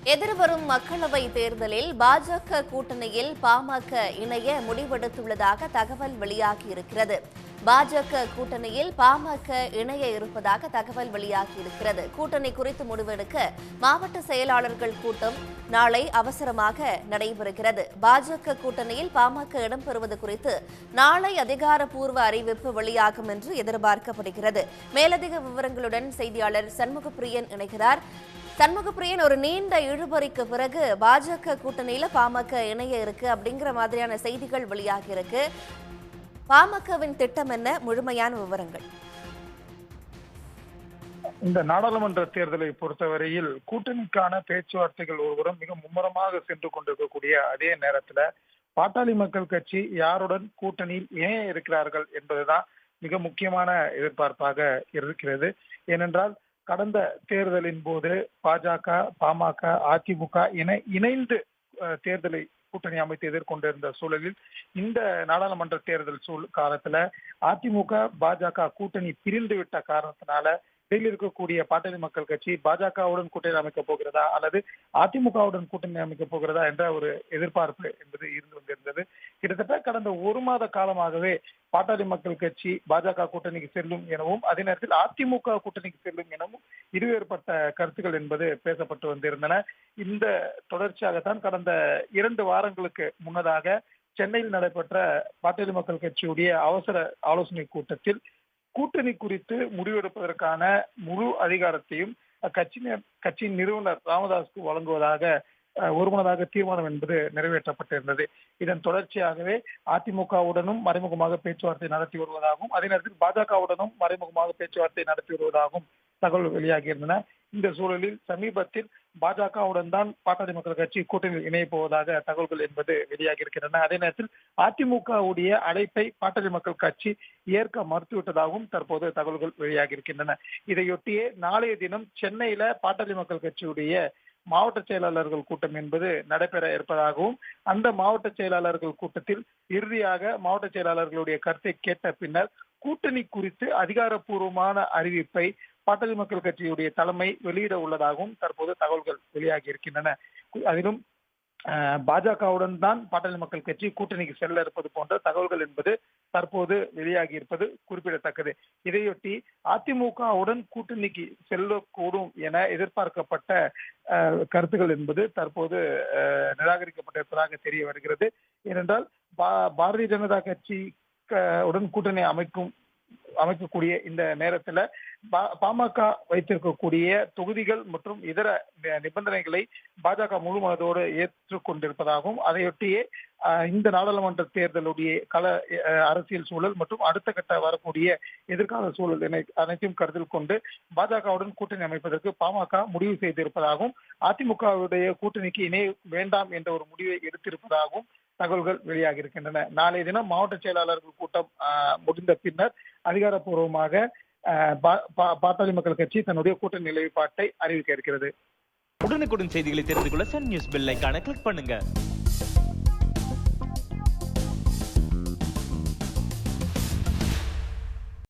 எதிர்வரும் மக்களவை தேர்தலில் பாஜக கூட்டணியில் பாமக இணைய முடிவெடுத்துள்ளதாக தகவல் வெளியாகியிருக்கிறது. பாஜக கூட்டணியில் பாமக இணைய இருப்பதாக தகவல் வெளியாகியிருக்கிறது. கூட்டணி குறித்து முடிவெடுக்க மாவட்ட செயலாளர்கள் கூட்டம் நாளை அவசரமாக நடைபெறுகிறது. பாஜக கூட்டணியில் பாமக இடம்பெறுவது குறித்து நாளை அதிகாரப்பூர்வ அறிவிப்பு வெளியாகும் என்று எதிர்பார்க்கப்படுகிறது. மேலதிக விவரங்களுடன் செய்தியாளர் சண்முகப்பிரியன் இணைகிறார். சண்முகப்பிரியன், ஒரு நீண்ட இழுபறிக்கு பிறகு பாஜக கூட்டணியில பாமக இணைய இருக்கு அப்படிங்கிற மாதிரியான செய்திகள் வெளியாகி இருக்கு. பாமகவின் திட்டம் என்ன? முழுமையான விவரங்கள். இந்த நாடாளுமன்ற தேர்தலை பொறுத்தவரையில் கூட்டணிக்கான பேச்சுவார்த்தைகள் ஒருபுறம் மிக மும்முரமாக சென்று கொண்டிருக்கக்கூடிய அதே நேரத்துல பாட்டாளி மக்கள் கட்சி யாருடன் கூட்டணியில் ஏன் இருக்கிறார்கள் என்பதுதான் மிக முக்கியமான எதிர்பார்ப்பாக இருக்கிறது. ஏனென்றால் கடந்த தேர்தலின் போது பாஜக, பாமக, அதிமுக என இணைந்து தேர்தலை கூட்டணி அமைத்து எதிர்கொண்டிருந்த சூழலில் இந்த நாடாளுமன்ற தேர்தல் காலத்துல அதிமுக, பாஜக கூட்டணி பிரிந்து விட்ட காரணத்தினால டெல்லியில் இருக்கக்கூடிய பாட்டாளி மக்கள் கட்சி பாஜகவுடன் கூட்டணி அமைக்கப் போகிறதா அல்லது அதிமுகவுடன் கூட்டணி அமைக்கப் போகிறதா என்ற ஒரு எதிர்பார்ப்பு என்பது இருந்து வந்திருந்தது. கிட்டத்தட்ட கடந்த ஒரு மாத காலமாகவே பாட்டாளி மக்கள் கட்சி பாஜக கூட்டணிக்கு செல்லும் எனவும் அதே நேரத்தில் அதிமுக கூட்டணிக்கு செல்லும் எனவும் இருவேறுபட்ட கருத்துக்கள் என்பது பேசப்பட்டு வந்திருந்தன. இந்த தொடர்ச்சியாகத்தான் கடந்த 2 வாரங்களுக்கு முன்னதாக சென்னையில் நடைபெற்ற பாட்டாளி மக்கள் கட்சியுடைய அவசர ஆலோசனை கூட்டத்தில் கூட்டணி குறித்து முடிவெடுப்பதற்கான முழு அதிகாரத்தையும் கட்சியின் நிறுவனர் ராமதாஸுக்கு வழங்குவதாக ஒருமனதாக தீர்மானம் என்பது நிறைவேற்றப்பட்டிருந்தது. இதன் தொடர்ச்சியாகவே அதிமுகவுடனும் மறைமுகமாக பேச்சுவார்த்தை நடத்தி வருவதாகவும் அதே நேரத்தில் பாஜகவுடனும் மறைமுகமாக பேச்சுவார்த்தை நடத்தி வருவதாகவும் தகவல் வெளியாகியிருந்தன. இந்த சூழலில் சமீபத்தில் பாஜகவுடன் தான் பாட்டாளி மக்கள் கட்சி கூட்டணியில் இணையப் போவதாக தகவல்கள் என்பது வெளியாகி இருக்கின்றன. அதே நேரத்தில் அதிமுகவுடைய அழைப்பை பாட்டாளி மக்கள் கட்சி ஏற்க மறுத்துவிட்டதாகவும் தற்போது தகவல்கள் வெளியாகி இருக்கின்றன. இதையொட்டியே நாளைய தினம் சென்னையில பாட்டாளி மக்கள் கட்சியுடைய மாவட்ட செயலாளர்கள் கூட்டம் என்பது நடைபெற இருப்பதாகவும் அந்த மாவட்ட செயலாளர்கள் கூட்டத்தில் இறுதியாக மாவட்ட செயலாளர்களுடைய கருத்தை கேட்ட பின்னர் கூட்டணி குறித்து அதிகாரப்பூர்வமான அறிவிப்பை பாட்டாளி மக்கள் கட்சியுடைய தலைமை வெளியிட உள்ளதாகவும் தற்போது தகவல்கள் வெளியாகி இருக்கின்றன. அதிலும் பாஜகவுடன் தான் பாட்டாளி மக்கள் கட்சி கூட்டணிக்கு செல்ல இருப்பது போன்ற தகவல்கள் என்பது தற்போது வெளியாகி இருப்பது குறிப்பிடத்தக்கது. இதையொட்டி அதிமுகவுடன் கூட்டணிக்கு செல்லக்கூடும் என எதிர்பார்க்கப்பட்ட கருத்துக்கள் என்பது தற்போது நிராகரிக்கப்பட்டிருப்பதாக தெரிய வருகிறது. ஏனென்றால் பாரதிய ஜனதா கட்சி உடன் கூட்டணி அமைக்கக்கூடிய இந்த நேரத்துல பாமக வைத்திருக்கக்கூடிய தொகுதிகள் மற்றும் இதர நிபந்தனைகளை பாஜக முழு மனதோடு ஏற்றுக்கொண்டிருப்பதாகவும் அதையொட்டியே இந்த நாடாளுமன்ற தேர்தலுடைய அரசியல் சூழல் மற்றும் அடுத்த கட்ட வரக்கூடிய எதிர்கால சூழல் அனைத்தையும் கருத்தில் கொண்டு பாஜகவுடன் கூட்டணி அமைப்பதற்கு பாமக முடிவு செய்திருப்பதாகவும் அதிமுகவுடைய கூட்டணிக்கு இணை வேண்டாம் என்ற ஒரு முடிவை எடுத்திருப்பதாகவும் தகவல்கள் வெளியாகி இருக்கின்றன. நாளைய தினம் மாவட்ட செயலாளர்கள் கூட்டம் முடிந்த பின்னர் அதிகாரப்பூர்வமாக பாட்டாளி மக்கள் கட்சி தன்னுடைய கூட்டணி நிலைப்பாட்டை அறிவிக்க இருக்கிறது. உடனுக்குடன் செய்திகளை தெரிந்து கொள்ள சன் நியூஸ் பெல் ஐகானை கிளிக் பண்ணுங்க.